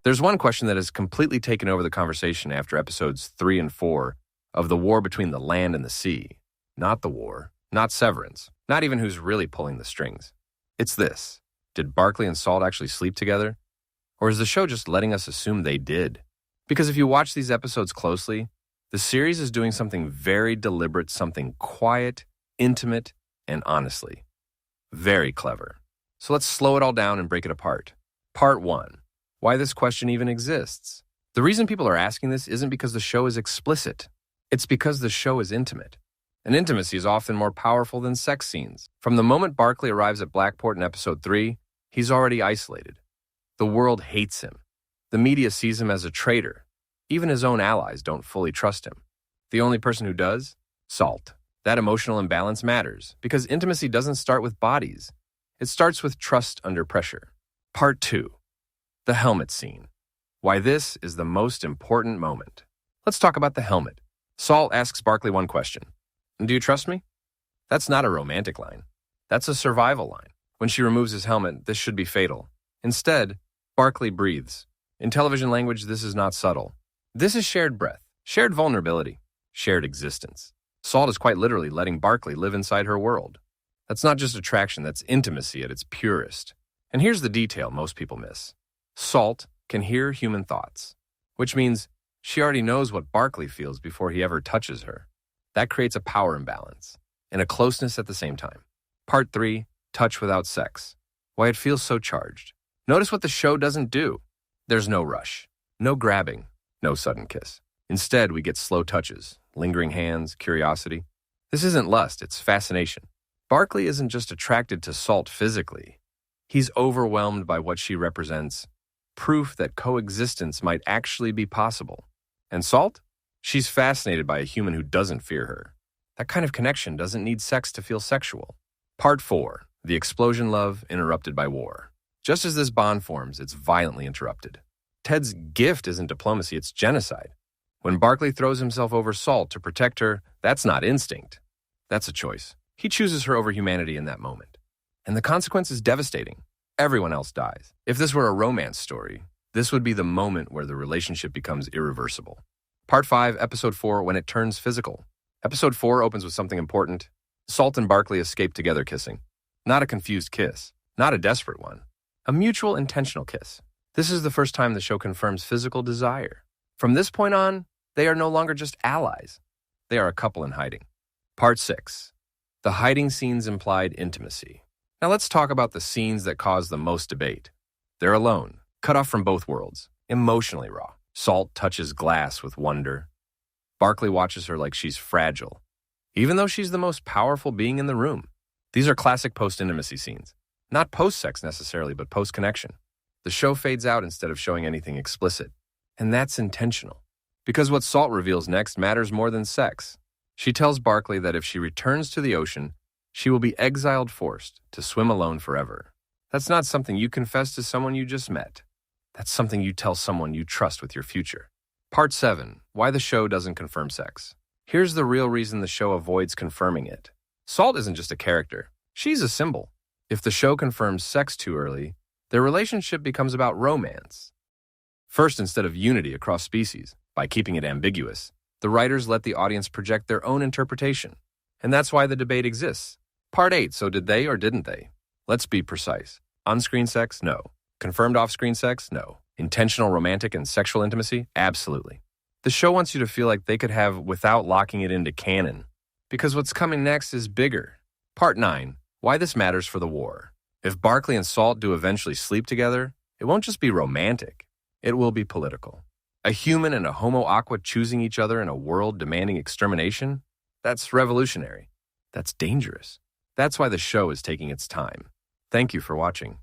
There's one question that has completely taken over the conversation after episodes 3 and 4 of the war between the land and the sea. Not the war, not Severance, not even who's really pulling the strings. It's this. Did Barclay and Salt actually sleep together? Or is the show just letting us assume they did? Because if you watch these episodes closely, the series is doing something very deliberate, something quiet, intimate, and honestly, very clever. So let's slow it all down and break it apart. Part 1. Why this question even exists. The reason people are asking this isn't because the show is explicit. It's because the show is intimate. And intimacy is often more powerful than sex scenes. From the moment Barclay arrives at Blackport in episode 3, he's already isolated. The world hates him. The media sees him as a traitor. Even his own allies don't fully trust him. The only person who does? Salt. That emotional imbalance matters, because intimacy doesn't start with bodies. It starts with trust under pressure. Part 2. The helmet scene. Why this is the most important moment. Let's talk about the helmet. Salt asks Barclay one question. Do you trust me? That's not a romantic line. That's a survival line. When she removes his helmet, this should be fatal. Instead, Barclay breathes. In television language, this is not subtle. This is shared breath, shared vulnerability, shared existence. Salt is quite literally letting Barclay live inside her world. That's not just attraction, that's intimacy at its purest. And here's the detail most people miss. Salt can hear human thoughts, which means she already knows what Barclay feels before he ever touches her. That creates a power imbalance and a closeness at the same time. Part 3, touch without sex. Why it feels so charged. Notice what the show doesn't do. There's no rush, no grabbing, no sudden kiss. Instead, we get slow touches, lingering hands, curiosity. This isn't lust, it's fascination. Barclay isn't just attracted to Salt physically. He's overwhelmed by what she represents, proof that coexistence might actually be possible. And Salt? She's fascinated by a human who doesn't fear her. That kind of connection doesn't need sex to feel sexual. Part 4. The explosion love interrupted by war. Just as this bond forms, it's violently interrupted. Ted's gift isn't diplomacy, it's genocide. When Barclay throws himself over Salt to protect her, that's not instinct. That's a choice. He chooses her over humanity in that moment. And the consequence is devastating. Everyone else dies. If this were a romance story, this would be the moment where the relationship becomes irreversible. Part 5, Episode 4, When It Turns Physical. Episode 4 opens with something important. Salt and Barclay escape together kissing. Not a confused kiss. Not a desperate one. A mutual, intentional kiss. This is the first time the show confirms physical desire. From this point on, they are no longer just allies. They are a couple in hiding. Part 6. The hiding scenes implied intimacy. Now let's talk about the scenes that cause the most debate. They're alone, cut off from both worlds, emotionally raw. Salt touches glass with wonder. Barclay watches her like she's fragile, even though she's the most powerful being in the room. These are classic post-intimacy scenes. Not post-sex necessarily, but post-connection. The show fades out instead of showing anything explicit. And that's intentional. Because what Salt reveals next matters more than sex. She tells Barclay that if she returns to the ocean, she will be exiled forced to swim alone forever. That's not something you confess to someone you just met. That's something you tell someone you trust with your future. Part 7. Why the show doesn't confirm sex. Here's the real reason the show avoids confirming it. Salt isn't just a character. She's a symbol. If the show confirms sex too early, their relationship becomes about romance. First, instead of unity across species, by keeping it ambiguous, the writers let the audience project their own interpretation. And that's why the debate exists. Part 8. So did they or didn't they? Let's be precise. On-screen sex? No. Confirmed off-screen sex? No. Intentional romantic and sexual intimacy? Absolutely. The show wants you to feel like they could have without locking it into canon. Because what's coming next is bigger. Part 9. Why this matters for the war. If Barclay and Salt do eventually sleep together, it won't just be romantic. It will be political. A human and a Homo Aqua choosing each other in a world demanding extermination? That's revolutionary. That's dangerous. That's why the show is taking its time. Thank you for watching.